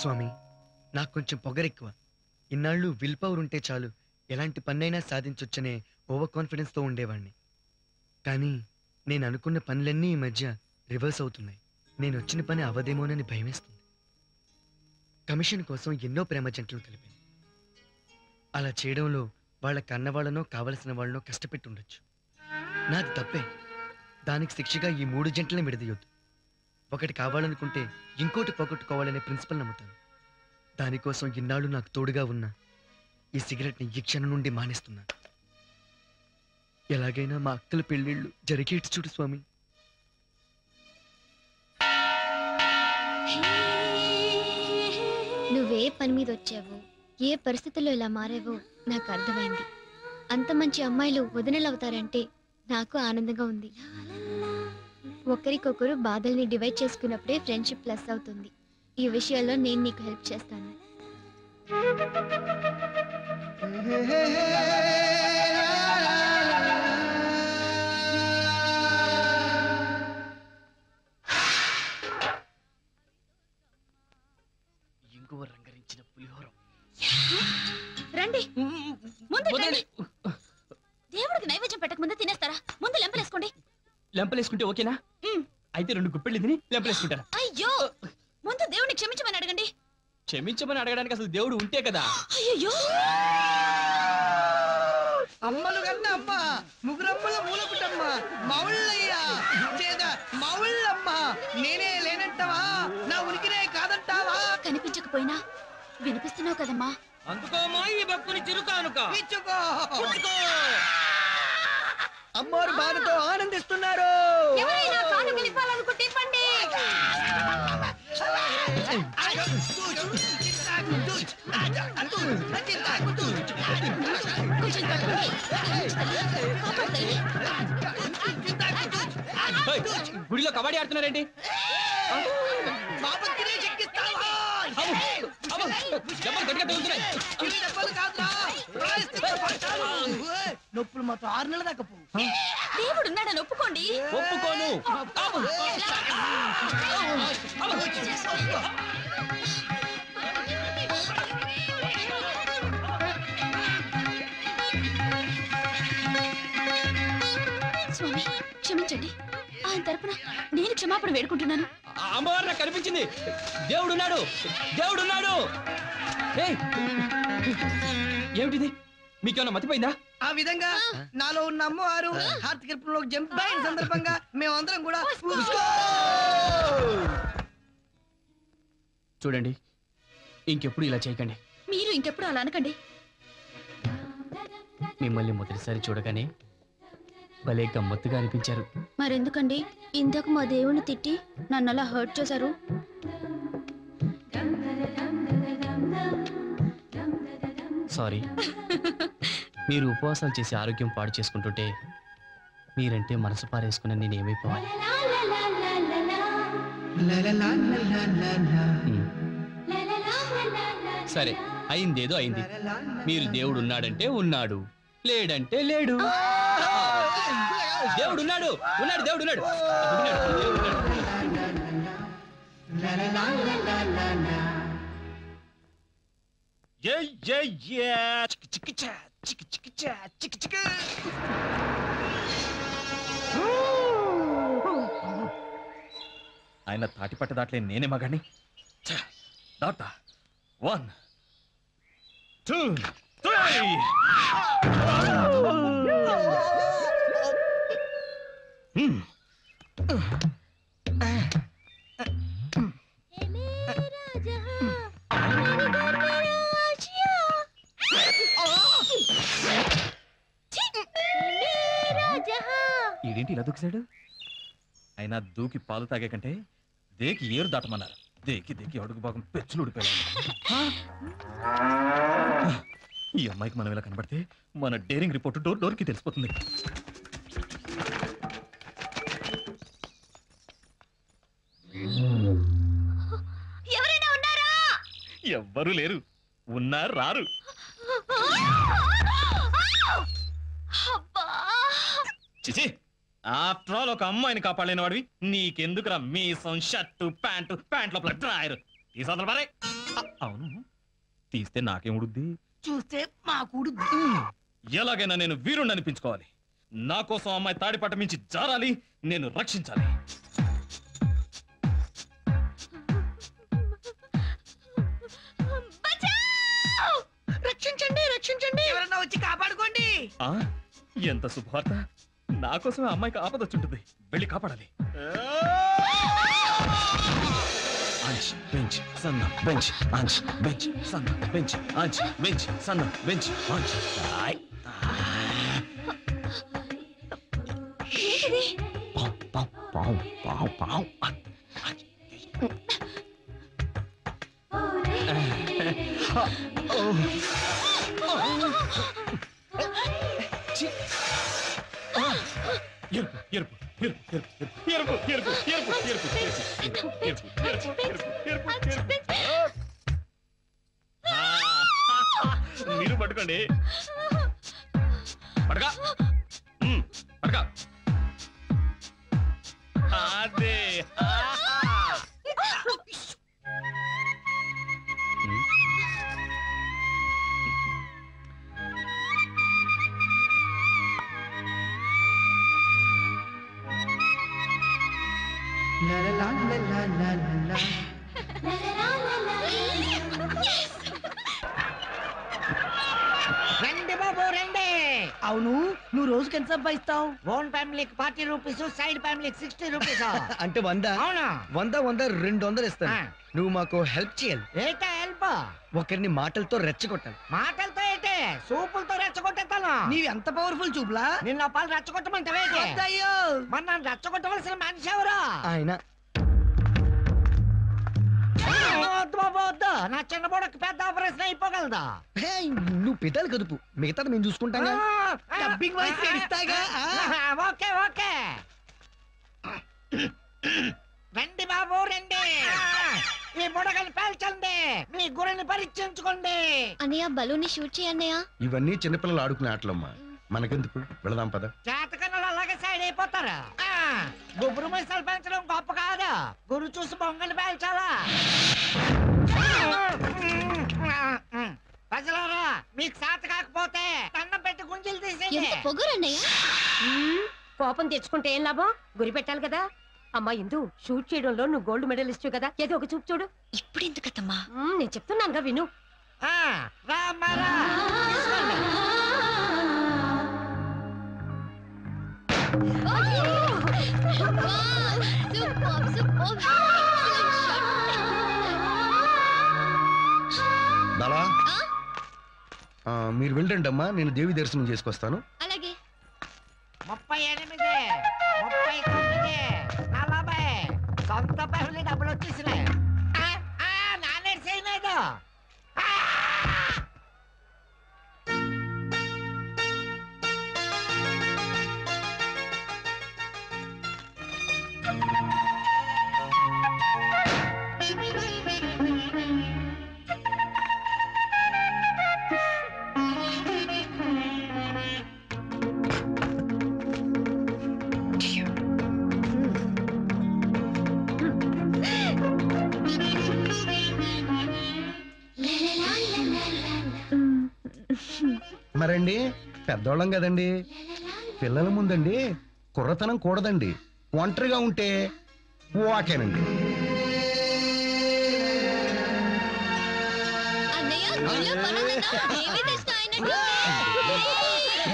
స్వామి, నాకు కొంచెం పొగరెక్కువ. ఇన్నాళ్ళు విల్ పవర్ ఉంటే చాలు ఎలాంటి పన్నైనా సాధించొచ్చనే ఓవర్ కాన్ఫిడెన్స్తో ఉండేవాణ్ణి. కానీ నేను అనుకున్న పనులన్నీ ఈ మధ్య రివర్స్ అవుతున్నాయి. నేను వచ్చిన పని అవదేమోనని భయమేస్తుంది. కమిషన్ కోసం ఎన్నో ప్రేమ జంటలు కలిపాను. అలా చేయడంలో వాళ్ళ కన్నవాళ్ళనో కావలసిన వాళ్ళనో కష్టపెట్టి ఉండొచ్చు. నాది తప్పే. దానికి శిక్షగా ఈ 3 జంటలనే విడదీయొద్దు. ఒకటి కావాలనుకుంటే ఇంకోటి పోగొట్టుకోవాలనే ప్రిన్సిపల్ నమ్ముతాను. దానికోసం ఇన్నాళ్ళు నాకు తోడుగా ఉన్న ఈ సిగరెట్ని ఈ క్షణం నుండి మానేస్తున్నాను. ఎలాగైనా మా అక్కల పెళ్ళిళ్ళు జరిగేట్టు చూడు స్వామి. నువ్వే పని మీద వచ్చావో, ఏ పరిస్థితుల్లో ఇలా మారావో నాకు అర్థమైంది. అంత మంచి అమ్మాయిలు వదినలవుతారంటే నాకు ఆనందంగా ఉంది. ఒకరికొకరు బాధల్ని డివైడ్ చేసుకున్నప్పుడే ఫ్రెండ్షిప్ ప్లస్ అవుతుంది. ఈ విషయాల్లో నేను నీకు హెల్ప్ చేస్తాను. ఇంకో రంగరించిన పులిహోర. రండి, ముందు రండి. దేవుడికి నైవేద్యం పెట్టక ముందు తినేస్తారా? ముందు లెంపలేసుకోండి. లెంపలేసుకుంటే ఓకేనా? అయితే 2 గుప్పెళ్ళు తిని లెంపలేసుకుంటారా? అయ్యో, ముందు దేవుడిని క్షమించమని అడగండి. క్షమించమని అడగడానికి అసలు దేవుడు ఉంటే కదా. అయ్యో, అమ్మలు కన్నా అమ్మ, ముగ్గురమ్మల మూలకుటమ్మ, మౌళ్ళయ్యా మౌళ్ళమ్మ, నేనే లేనంటావా? నా ఉనికినే కాదంటావా? కనిపించకపోయినా వినిపిస్తున్నావు కదమ్మా. అందుకోమా ఈ భక్తుని చిరుకానుక. ఇచ్చుకో. అమ్మవారు బాధతో ఆనందిస్తున్నారు. ఎవరైనా కానుక ఇవ్వాలనుకుంటే ఇవ్వండి. గుడిలో కబడ్డీ ఆడుతున్నారేంటి? నొప్పులు మాత్రం 6 నెలల దాకా పో. దేవుడు ఉన్నాడని ఒప్పుకోండి. ఒప్పుకోను. స్వామి క్షమించండి. ఆయన తరపున నేను క్షమాపణ వేడుకుంటున్నాను. అమ్మవారు నాకు కనిపించింది. దేవుడున్నాడు, దేవుడున్నాడు. ఏమిటిది? మీకేమన్నా మతిపోయిందా? ఆ విధంగా నాలో ఉన్న అమ్మవారు హార్ట్ గర్భంలోకి జంప్ అయిన సందర్భంగా మేమందరం కూడా చూడండి, ఇంకెప్పుడు ఇలా చేయకండి. మీరు ఇంకెప్పుడు అలా అనకండి. మిమ్మల్ని మొదటిసారి చూడగానే భలే గమ్మత్తుగా అనిపించారు. మరెందుకండి ఇంతకు మా దేవుణ్ణి తిట్టి నన్ను అలా హర్ట్ చేశారు? సారీ. మీరు ఉపవాసాలు చేసి ఆరోగ్యం పాడు చేసుకుంటుంటే మీరంటే మనసు పారేసుకున్న నేను ఏమైపోవాలి? సరే, అయిందేదో అయింది. మీరు దేవుడు ఉన్నాడంటే ఉన్నాడు, లేడంటే లేడు. దేవుడు ఉన్నాడు, ఉన్నాడు, దేవుడు ఉన్నాడు. ఆయన తాటిపట్ట దాట్లే నేనే మగాడిని. దాటా 1 2 3. ఈడేంటి ఇలా దూకిసాడు? అయినా దూకి పాలు తాగే కంటే దేకి ఏరు దాటమన్నారు. దేకి దేకి అడుగు భాగం పెచ్చులు ఊడిపోయాడు. ఈ అమ్మాయికి మనం ఇలా కనబడితే మన డేరింగ్ రిపోర్ట్ డోర్కి తెలిసిపోతుంది. ఎవరైనా ఉన్నారా? ఎవ్వరూ లేరు. ఉన్నారు, రారు. చిచి, ఆఫ్టర్ ఆల్ ఒక అమ్మాయిని కాపాడలేని వాడివి నీకెందుకురా మీసం, షర్టు, ప్యాంటు, ప్యాంట్ లోపల డ్రాయరు. ఈ సోదరు బారే అవును, తీస్తే నాకేం ఉడుద్ది? చూస్తే మా కూడు ఎలాగైనా నేను వీరుణ్ణి అనిపించుకోవాలి. నా కోసం అమ్మాయి తాడిపట్ట మించి జారాలి, నేను రక్షించాలి. రక్షించండి, రక్షించండి, ఎవరన్నా వచ్చి కాపాడుకోండి. ఎంత శుభవార్త! నా కోసమే అమ్మాయికి ఆపదొచ్చుంటుంది, వెళ్ళి కాపాడాలి. అంచ్ బెంచ్ సన్న బెంచ్ అంచ్ బెంచ్ సన్న బెంచ్ అంచ్ బెంచ్ సన్న బెంచ్ అంచ్. పావు పావు పావు. ఎరుపు ఎరుపు ఎరుపు ఎరుపు ఎరుపు ఎరుపు ఎరుపు. మీరు పట్టుకోండి, పడగా పడగా. అదే రండి బాబు రండి. అవును, నువ్వు రోజుకి ఎంత సంపాదిస్తావు? ఓన్ ఫ్యామిలీకి 40 రూపీస్, సైడ్ ఫ్యామిలీకి 60 రూపీస్. అంటే 100 అవునా? 100 200 ఇస్తాను. నువ్వు మాకు హెల్ప్ చేయాలి. ఏటా హెల్ప్? ఒకరిని మాటలతో రెచ్చగొట్టాలి. మాటలతో ఏంటే, సూపులతో రెచ్చగొట్టేస్తాను. నీవి ఎంత పవర్ఫుల్ చూపులా? నిన్న పాలు రెచ్చగొట్టమంటావే? అయ్యో, మరి నన్ను రెచ్చగొట్టవలసిన మనిషి ఎవరు? ఆయన వద్దు బాబు వద్దు, నా చిన్న బోడకి పెద్ద ఆపరేషన్ అయిపోగలదా? నువ్వు పితాలు కదుపు, మిగతాది మేము చూసుకుంటాం. ఓకే ఓకే, రండి బాబు రండి. ఈ బుడగలు పేల్చండి, మీ గురిని పరీక్షించుకోండి. అన్నయ్య బలూన్ని షూట్ చేయన్నయ్య. ఇవన్నీ చిన్నపిల్లలు ఆడుకునే ఆటలమ్మా, మనకెందుకు, వెళదాం పద. చేతకన్నులు అలాగే సైడ్ అయిపోతారు. గుబురు మిసాలు పెంచడం గొప్ప కాదు, గురు చూసి బొంగలు పేల్చాలా. ప్రజలారా, మీకు సాత కాకపోతే దండం పెట్టి గుంజలు తీసేయండి. ఎంత పొగరన్నయ్య. కోపం తెచ్చుకుంటే ఏం లాభం? గురి పెట్టాలి కదా. అమ్మా ఇందు, షూట్ చేయడంలో నువ్వు గోల్డ్ మెడలిస్ట్ కదా, ఏదో ఒక చూపు చూడు. ఇప్పుడు ఎందుకమ్మా? నేను చెప్తున్నానుగా విను. రా మారా, తీసుకోండి. బాలా, మీరు వెళ్ళండి అమ్మా, నేను దేవి దర్శనం చేసుకొస్తాను. అలాగే. 38, 39, 40 సొంత ఫ్యామిలీ డబ్బులు వచ్చేసినాయి. నానే చేయలేదు. మరండి, పెద్దోళ్ళం కదండి, పిల్లల ముందండి కుర్రతనం కూడదండి. ఒంటరిగా ఉంటే ఓకేనండి.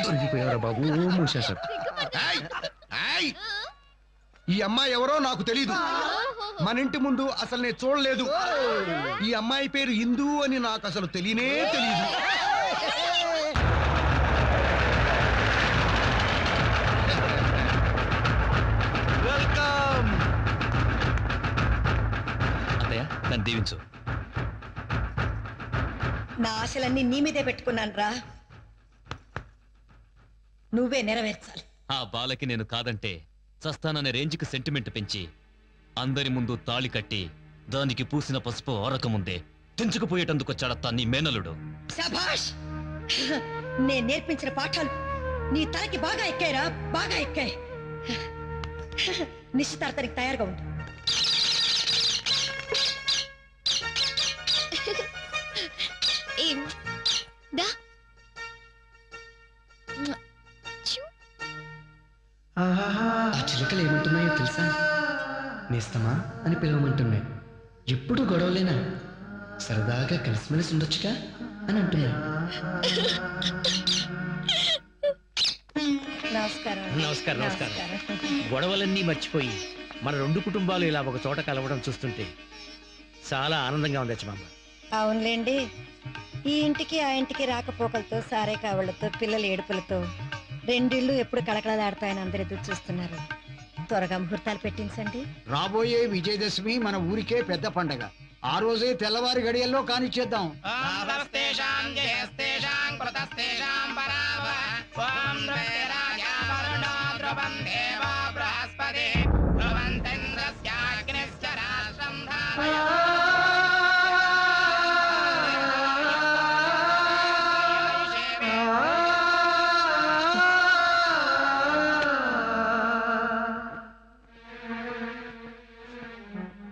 దొరికిపోయారా బాబు, మూసేశారు. ఈ అమ్మాయి ఎవరో నాకు తెలీదు, మన ఇంటి ముందు అసలు నేను చూడలేదు. ఈ అమ్మాయి పేరు ఇందు అని నాకు అసలు తెలియనే తెలీదు. వెల్కమ్. అత్తయ్య, నన్ను దీవించు. నా ఆశలన్నీ నీ మీదే పెట్టుకున్నాను రా, నువ్వే నెరవేర్చాలి. ఆ బాలకి నేను కాదంటే చస్తాననే రేంజ్కి సెంటిమెంట్ పెంచి అందరి ముందు తాళి కట్టి దానికి పూసిన పసుపు ఆరకముందే తెంచుకుపోయేటందుకు వచ్చాడత్తా నీ మేనలుడు. శభాష్, నేను నేర్పించిన పాఠాలు నీ తలకి బాగా ఎక్కాయిరా, బాగా ఎక్కాయి. నిశ్చితార్థానికి తయారుగా ఉండు. నేస్తమా అని పిలవమంటున్నాయి. ఎప్పుడు గొడవలేనా? సరదాగా కలిసిమెలిసి ఉండొచ్చుగా అని అంటున్నాయి. నమస్కారం నమస్కారం నమస్కారం. గొడవలన్నీ మర్చిపోయి మన రెండు కుటుంబాలు ఇలా ఒక చోట కలవడం చూస్తుంటే చాలా ఆనందంగా ఉంది అచ్చమాంబ. అవునులేండి, ఈ ఇంటికి ఆ ఇంటికి రాకపోకలతో సారే కావళ్లతో పిల్లల ఏడుపులతో రెండిళ్ళు ఎప్పుడు కళకళలాడతాయని అందరు ఎదురు చూస్తున్నారు. త్వరగా ముహూర్తాలు పెట్టించండి. రాబోయే విజయదశమి మన ఊరికే పెద్ద పండగ. ఆ రోజే తెల్లవారి గడియల్లో కానిచ్చేద్దాం.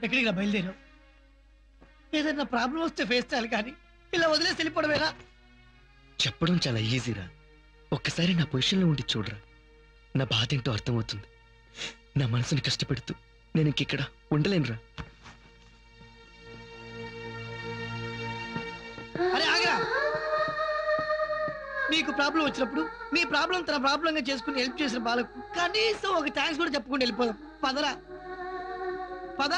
ఎక్కడికి బయలుదేరావు? ఏదైనా ప్రాబ్లం వస్తే ఫేస్ చేయాలి, కానీ ఇలా వదిలేసి వెళ్ళిపోవడమేనా? చెప్పడం చాలా ఈజీరా. ఒక్కసారి నా పొజిషన్లో ఉండి చూడరా, నా బాధ ఏంటో అర్థమవుతుంది. నా మనసుని కష్టపెడుతూ నేను ఇంకిక్కడ ఉండలేనురా. అరే ఆగరా! నీకు ప్రాబ్లం వచ్చినప్పుడు నీ ప్రాబ్లం తన ప్రాబ్లంగా చేసుకుని హెల్ప్ చేసిన బాలకు కనీసం ఒక థ్యాంక్స్ కూడా చెప్పుకుని వెళ్ళిపోదాం. పదరా పద.